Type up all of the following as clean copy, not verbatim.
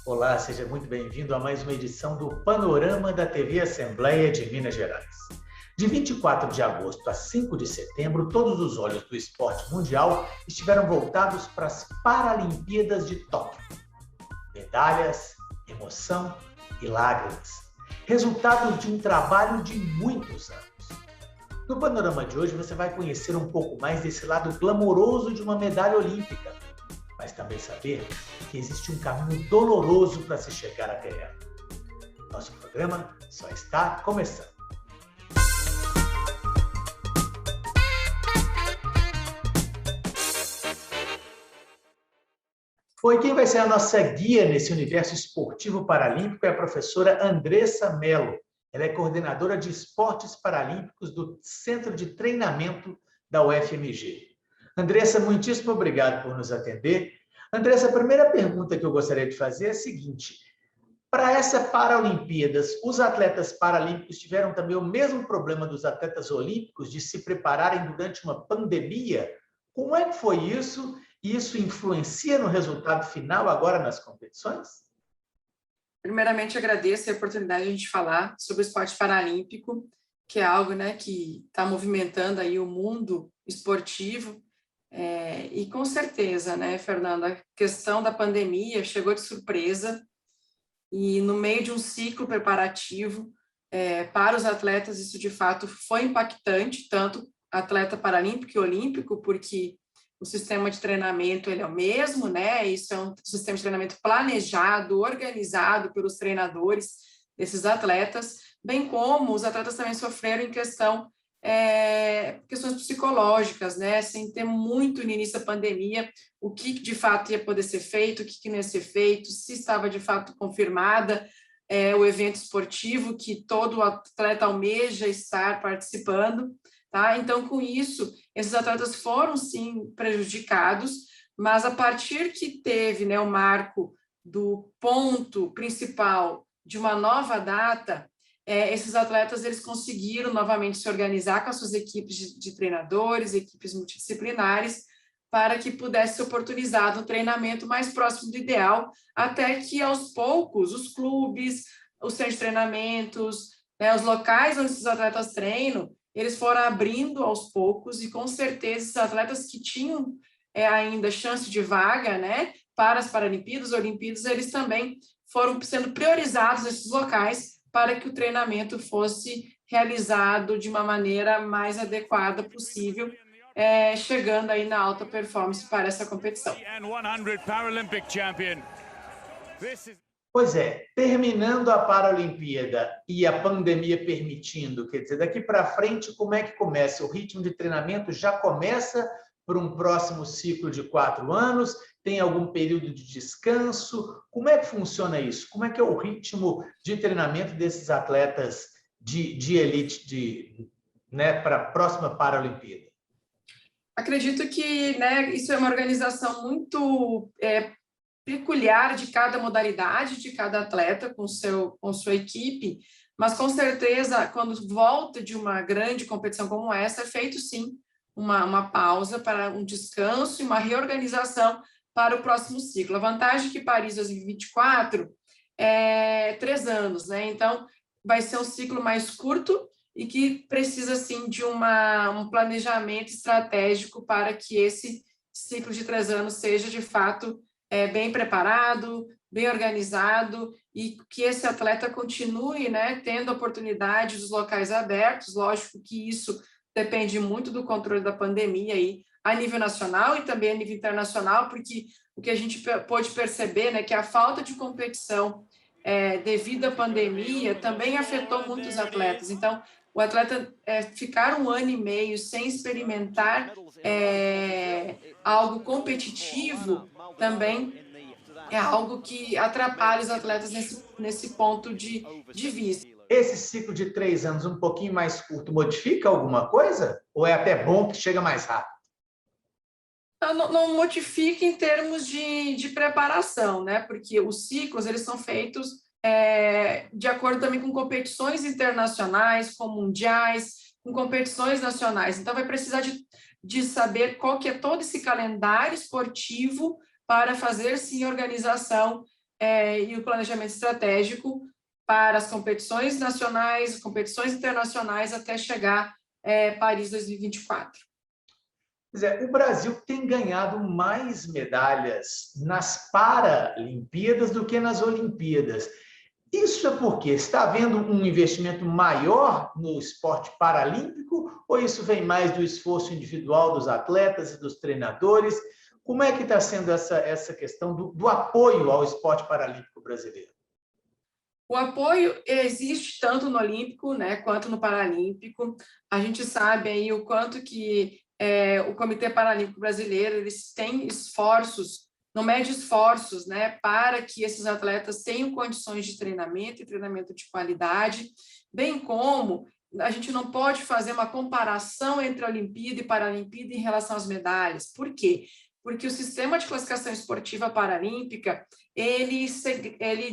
Olá, seja muito bem-vindo a mais uma edição do Panorama da TV Assembleia de Minas Gerais. De 24 de agosto a 5 de setembro, todos os olhos do esporte mundial estiveram voltados para as Paralimpíadas de Tóquio. Medalhas, emoção e lágrimas. Resultados de um trabalho de muitos anos. No panorama de hoje, você vai conhecer um pouco mais desse lado glamouroso de uma medalha olímpica, mas também saber que existe um caminho doloroso para se chegar até ela. Nosso programa só está começando. Quem vai ser a nossa guia nesse universo esportivo paralímpico é a professora Andressa Mello. Ela é coordenadora de esportes paralímpicos do Centro de Treinamento da UFMG. Andressa, muitíssimo obrigado por nos atender. Andressa, a primeira pergunta que eu gostaria de fazer é a seguinte: para essa Paralimpíadas, os atletas paralímpicos tiveram também o mesmo problema dos atletas olímpicos de se prepararem durante uma pandemia? Como é que foi isso? E isso influencia no resultado final agora nas competições? Primeiramente, agradeço a oportunidade de a gente falar sobre o esporte paralímpico, que é algo, que está movimentando aí o mundo esportivo. E com certeza, Fernanda, a questão da pandemia chegou de surpresa e no meio de um ciclo preparativo para os atletas, isso de fato foi impactante, tanto atleta paralímpico e olímpico, porque o sistema de treinamento ele é o mesmo, Isso é um sistema de treinamento planejado, organizado pelos treinadores desses atletas, bem como os atletas também sofreram em questões psicológicas, sem ter muito no início da pandemia o que de fato ia poder ser feito, o que não ia ser feito, se estava de fato confirmada o evento esportivo que todo atleta almeja estar participando. Então, com isso, esses atletas foram, sim, prejudicados, mas a partir que teve o marco do ponto principal de uma nova data, esses atletas eles conseguiram novamente se organizar com as suas equipes de treinadores, equipes multidisciplinares, para que pudesse ser oportunizado um treinamento mais próximo do ideal, até que, aos poucos, os clubes, os centros de treinamentos, os locais onde esses atletas treinam, eles foram abrindo aos poucos e, com certeza, esses atletas que tinham ainda chance de vaga para as Paralimpíadas, Olimpíadas, eles também foram sendo priorizados nesses locais para que o treinamento fosse realizado de uma maneira mais adequada possível, chegando aí na alta performance para essa competição. Pois é, terminando a Paralimpíada e a pandemia permitindo, quer dizer, daqui para frente, como é que começa? O ritmo de treinamento já começa para um próximo ciclo de 4 anos? Tem algum período de descanso? Como é que funciona isso? Como é que é o ritmo de treinamento desses atletas de elite para a próxima Paralimpíada? Acredito que isso é uma organização muito peculiar de cada modalidade, de cada atleta com sua equipe, mas com certeza, quando volta de uma grande competição como essa, é feito sim uma pausa para um descanso e uma reorganização para o próximo ciclo. A vantagem é que Paris 2024 é 3 anos, Então, vai ser um ciclo mais curto e que precisa, sim, de um planejamento estratégico para que esse ciclo de 3 anos seja, de fato, bem preparado, bem organizado e que esse atleta continue tendo oportunidade dos locais abertos. Lógico que isso depende muito do controle da pandemia aí, a nível nacional e também a nível internacional, porque o que a gente pôde perceber que a falta de competição devido à pandemia também afetou muitos atletas. Então, o atleta ficar 1 ano e meio sem experimentar algo competitivo também é algo que atrapalha os atletas nesse ponto de vista. Esse ciclo de 3 anos, um pouquinho mais curto, modifica alguma coisa? Ou é até bom que chega mais rápido? Não modifica em termos de preparação, Porque os ciclos eles são feitos de acordo também com competições internacionais, com mundiais, com competições nacionais. Então, vai precisar de saber qual que é todo esse calendário esportivo para fazer, sim, organização e o planejamento estratégico para as competições nacionais, competições internacionais, até chegar Paris 2024. O Brasil tem ganhado mais medalhas nas Paralimpíadas do que nas Olimpíadas. Isso é porque está havendo um investimento maior no esporte paralímpico ou isso vem mais do esforço individual dos atletas e dos treinadores? Como é que está sendo essa questão do apoio ao esporte paralímpico brasileiro? O apoio existe tanto no Olímpico, né, quanto no Paralímpico. A gente sabe aí o quanto que o Comitê Paralímpico Brasileiro eles têm esforços, não mede esforços, né, para que esses atletas tenham condições de treinamento e treinamento de qualidade, bem como a gente não pode fazer uma comparação entre a Olimpíada e Paralimpíada em relação às medalhas. Por quê? Porque o sistema de classificação esportiva paralímpica, ele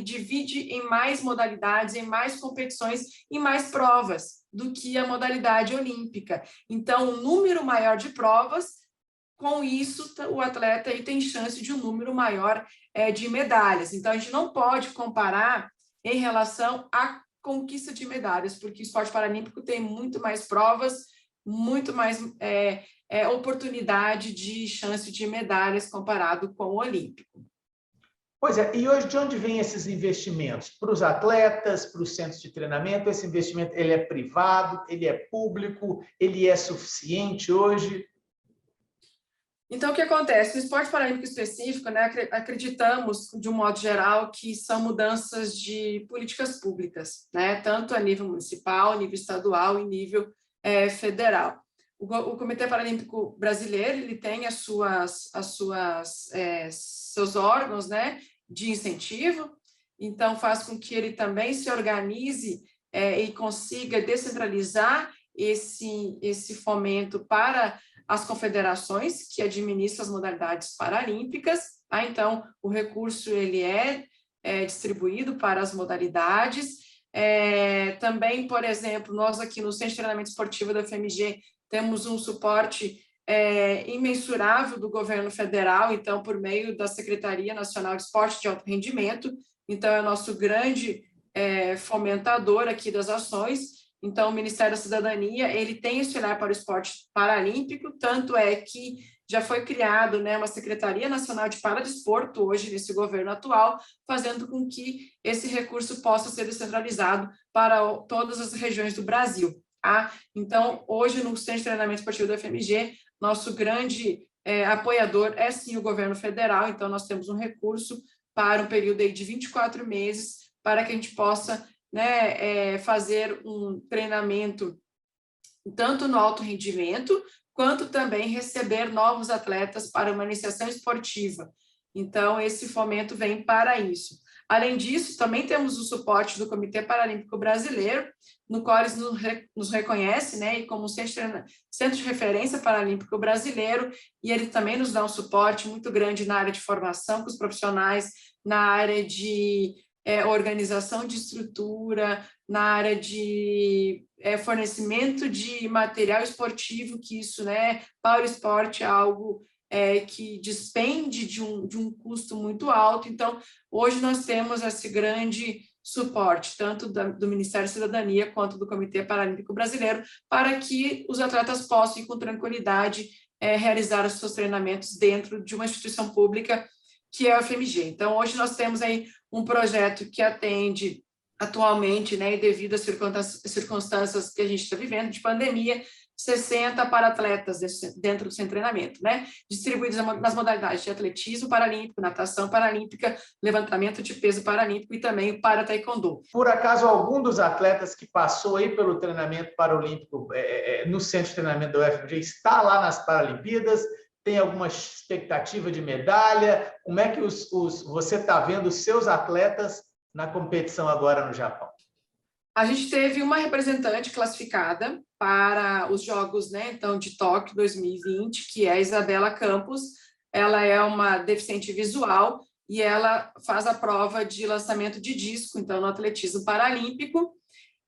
divide em mais modalidades, em mais competições, em mais provas do que a modalidade olímpica. Então, um número maior de provas, com isso, o atleta aí tem chance de um número maior de medalhas. Então, a gente não pode comparar em relação à conquista de medalhas, porque o esporte paralímpico tem muito mais provas, muito mais oportunidade de chance de medalhas comparado com o olímpico. Pois é, e hoje de onde vêm esses investimentos? Para os atletas, para os centros de treinamento, esse investimento ele é privado, ele é público, ele é suficiente hoje? Então, o que acontece? No esporte paralímpico específico, né, acreditamos, de um modo geral, que são mudanças de políticas públicas, né, tanto a nível municipal, nível estadual e nível federal. O Comitê Paralímpico Brasileiro ele tem seus órgãos, né, de incentivo, então faz com que ele também se organize e consiga descentralizar esse fomento para as confederações que administram as modalidades paralímpicas. Tá? Então, o recurso ele é distribuído para as modalidades. Também, por exemplo, nós aqui no Centro de Treinamento Esportivo da FMG temos um suporte imensurável do governo federal, então, por meio da Secretaria Nacional de Esporte de Alto Rendimento, então, é o nosso grande fomentador aqui das ações. Então, o Ministério da Cidadania, ele tem esse olhar para o esporte paralímpico, tanto é que já foi criado, né, uma Secretaria Nacional de Paradesporto, hoje, nesse governo atual, fazendo com que esse recurso possa ser descentralizado para todas as regiões do Brasil. Tá? Então, hoje, no Centro de Treinamento Esportivo da FMG, nosso grande apoiador é, sim, o governo federal, então nós temos um recurso para um período aí de 24 meses, para que a gente possa, né, fazer um treinamento tanto no alto rendimento, quanto também receber novos atletas para uma iniciação esportiva. Então, esse fomento vem para isso. Além disso, também temos o suporte do Comitê Paralímpico Brasileiro, no qual eles nos reconhece, né, e como centro de referência paralímpico brasileiro, e ele também nos dá um suporte muito grande na área de formação com os profissionais, na área de organização de estrutura, na área de fornecimento de material esportivo, que isso, né, para o esporte é algo que despende de um custo muito alto. Então, hoje nós temos esse grande suporte, tanto do Ministério da Cidadania quanto do Comitê Paralímpico Brasileiro, para que os atletas possam, com tranquilidade, realizar os seus treinamentos dentro de uma instituição pública, que é a FMG. Então, hoje nós temos aí um projeto que atende atualmente, né, e devido às circunstâncias que a gente está vivendo, de pandemia, 60 para-atletas dentro do seu treinamento, né, distribuídos nas modalidades de atletismo paralímpico, natação paralímpica, levantamento de peso paralímpico e também o para-taekwondo. Por acaso, algum dos atletas que passou aí pelo treinamento paralímpico no centro de treinamento da UFMG está lá nas Paralimpíadas? Tem alguma expectativa de medalha? Como é que você está vendo os seus atletas na competição agora no Japão? A gente teve uma representante classificada para os Jogos, né, então, de Tóquio 2020, que é a Isabela Campos. Ela é uma deficiente visual e ela faz a prova de lançamento de disco, então, no atletismo paralímpico.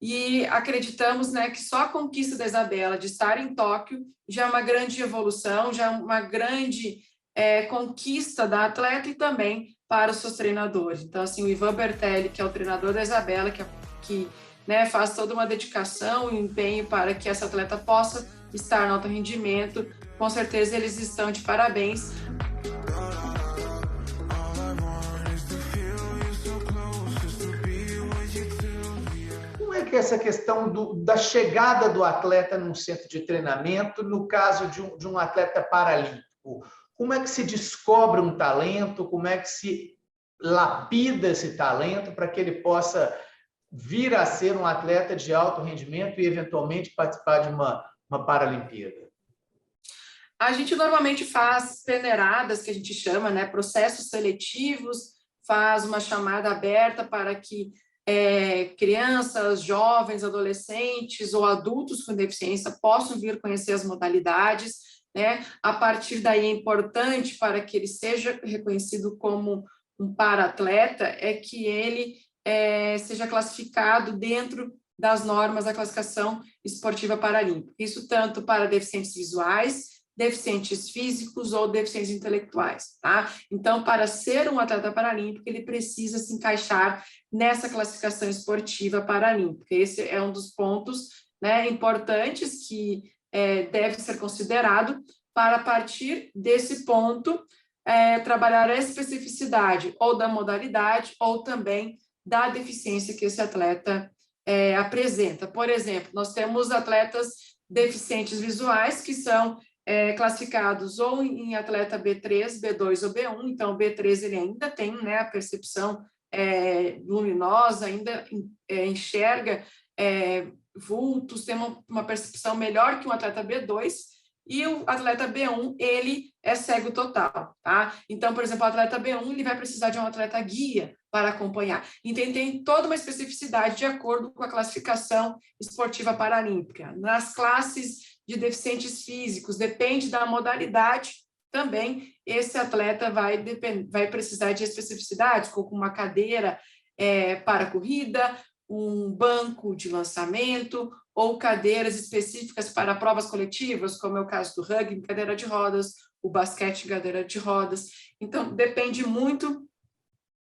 E acreditamos, né, que só a conquista da Isabela de estar em Tóquio já é uma grande evolução, já é uma grande conquista da atleta e também para os seus treinadores. Então, assim, o Ivan Bertelli, que é o treinador da Isabela, que né, faz toda uma dedicação e empenho para que essa atleta possa estar no alto rendimento, com certeza eles estão de parabéns. Como é que é essa questão da chegada do atleta num centro de treinamento, no caso de um atleta paralímpico? Como é que se descobre um talento? Como é que se lapida esse talento para que ele possa vir a ser um atleta de alto rendimento e, eventualmente, participar de uma Paralimpíada? A gente normalmente faz peneiradas, que a gente chama, né, processos seletivos, faz uma chamada aberta para que crianças, jovens, adolescentes ou adultos com deficiência possam vir conhecer as modalidades, né? A partir daí é importante para que ele seja reconhecido como um para-atleta é que ele seja classificado dentro das normas da classificação esportiva paralímpica. Isso tanto para deficientes visuais, deficientes físicos ou deficientes intelectuais, tá? Então, para ser um atleta paralímpico, ele precisa se encaixar nessa classificação esportiva paralímpica. Esse é um dos pontos, né, importantes que deve ser considerado para, a partir desse ponto, trabalhar a especificidade ou da modalidade ou também da deficiência que esse atleta apresenta. Por exemplo, nós temos atletas deficientes visuais que são classificados ou em atleta B3, B2 ou B1, então o B3 ele ainda tem, né, a percepção luminosa, ainda enxerga vultos, tem uma percepção melhor que um atleta B2, e o atleta B1, ele é cego total, tá? Então, por exemplo, o atleta B1, ele vai precisar de um atleta guia para acompanhar. Então, tem toda uma especificidade de acordo com a classificação esportiva paralímpica. Nas classes de deficientes físicos, depende da modalidade, também esse atleta vai precisar de especificidades, como uma cadeira para corrida, um banco de lançamento ou cadeiras específicas para provas coletivas, como é o caso do rugby em cadeira de rodas, o basquete em cadeira de rodas. Então, depende muito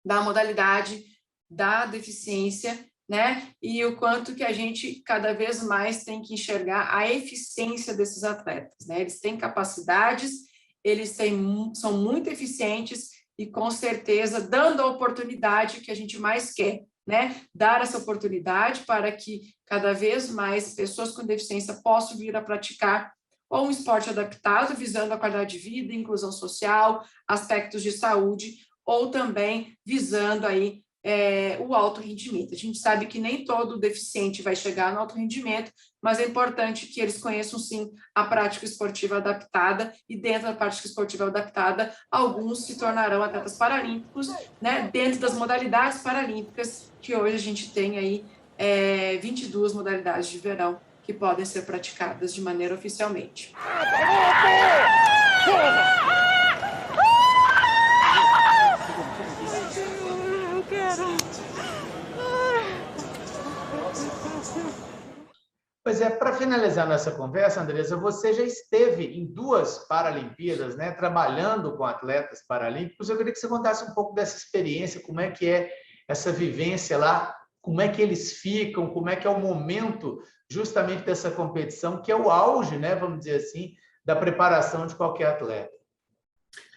da modalidade, da deficiência, né? E o quanto que a gente cada vez mais tem que enxergar a eficiência desses atletas, né? Eles têm capacidades, são muito eficientes e, com certeza, dando a oportunidade que a gente mais quer, né? Dar essa oportunidade para que cada vez mais pessoas com deficiência possam vir a praticar ou um esporte adaptado, visando a qualidade de vida, inclusão social, aspectos de saúde, ou também visando aí o alto rendimento. A gente sabe que nem todo deficiente vai chegar no alto rendimento, mas é importante que eles conheçam, sim, a prática esportiva adaptada, e dentro da prática esportiva adaptada, alguns se tornarão atletas paralímpicos, né, dentro das modalidades paralímpicas, que hoje a gente tem aí 22 modalidades de verão que podem ser praticadas de maneira oficialmente. Pois é, para finalizar nossa conversa, Andressa, você já esteve em 2 Paralimpíadas, né, trabalhando com atletas paralímpicos. Eu queria que você contasse um pouco dessa experiência, como é que é essa vivência lá, como é que eles ficam, como é que é o momento justamente dessa competição, que é o auge, né, vamos dizer assim, da preparação de qualquer atleta.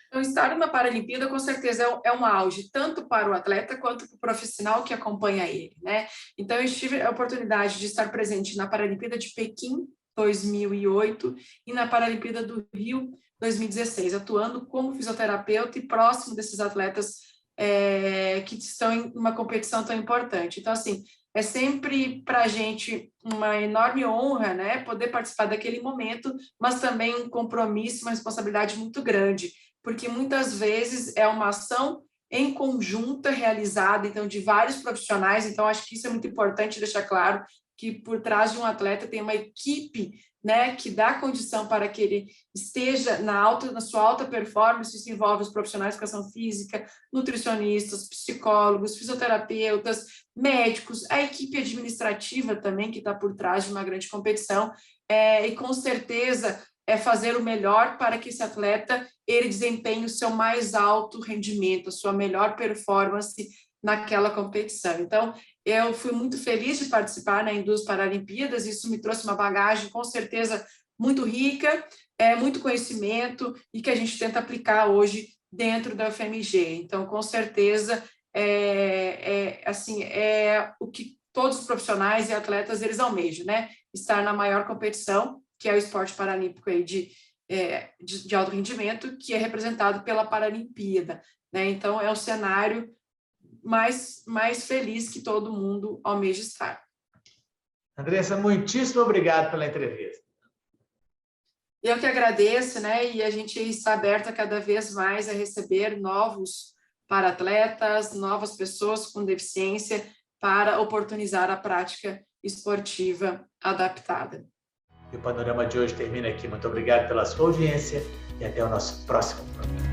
Então, estar numa Paralimpíada, com certeza, é um auge, tanto para o atleta quanto para o profissional que acompanha ele, né? Então, eu tive a oportunidade de estar presente na Paralimpíada de Pequim, 2008, e na Paralimpíada do Rio, 2016, atuando como fisioterapeuta e próximo desses atletas que estão em uma competição tão importante. Então, assim, é sempre para a gente uma enorme honra, né, poder participar daquele momento, mas também um compromisso, uma responsabilidade muito grande, porque muitas vezes é uma ação em conjunta realizada, então, de vários profissionais. Então, acho que isso é muito importante deixar claro, que por trás de um atleta tem uma equipe, né, que dá condição para que ele esteja na sua alta performance. Isso envolve os profissionais de educação física, nutricionistas, psicólogos, fisioterapeutas, médicos, a equipe administrativa também, que está por trás de uma grande competição, e com certeza é fazer o melhor para que esse atleta ele desempenhe o seu mais alto rendimento, a sua melhor performance naquela competição. Então, eu fui muito feliz de participar na Indústria Paralimpíadas, isso me trouxe uma bagagem, com certeza, muito rica, muito conhecimento, e que a gente tenta aplicar hoje dentro da UFMG. Então, com certeza, é o que todos os profissionais e atletas eles almejam, né? Estar na maior competição, que é o esporte paralímpico aí de alto rendimento, que é representado pela Paralimpíada, né? Então, é o cenário mais feliz que todo mundo almeja estar. Andressa, muitíssimo obrigado pela entrevista. Eu que agradeço, né? E a gente está aberta cada vez mais a receber novos para-atletas, novas pessoas com deficiência para oportunizar a prática esportiva adaptada. E o Panorama de hoje termina aqui. Muito obrigado pela sua audiência e até o nosso próximo programa.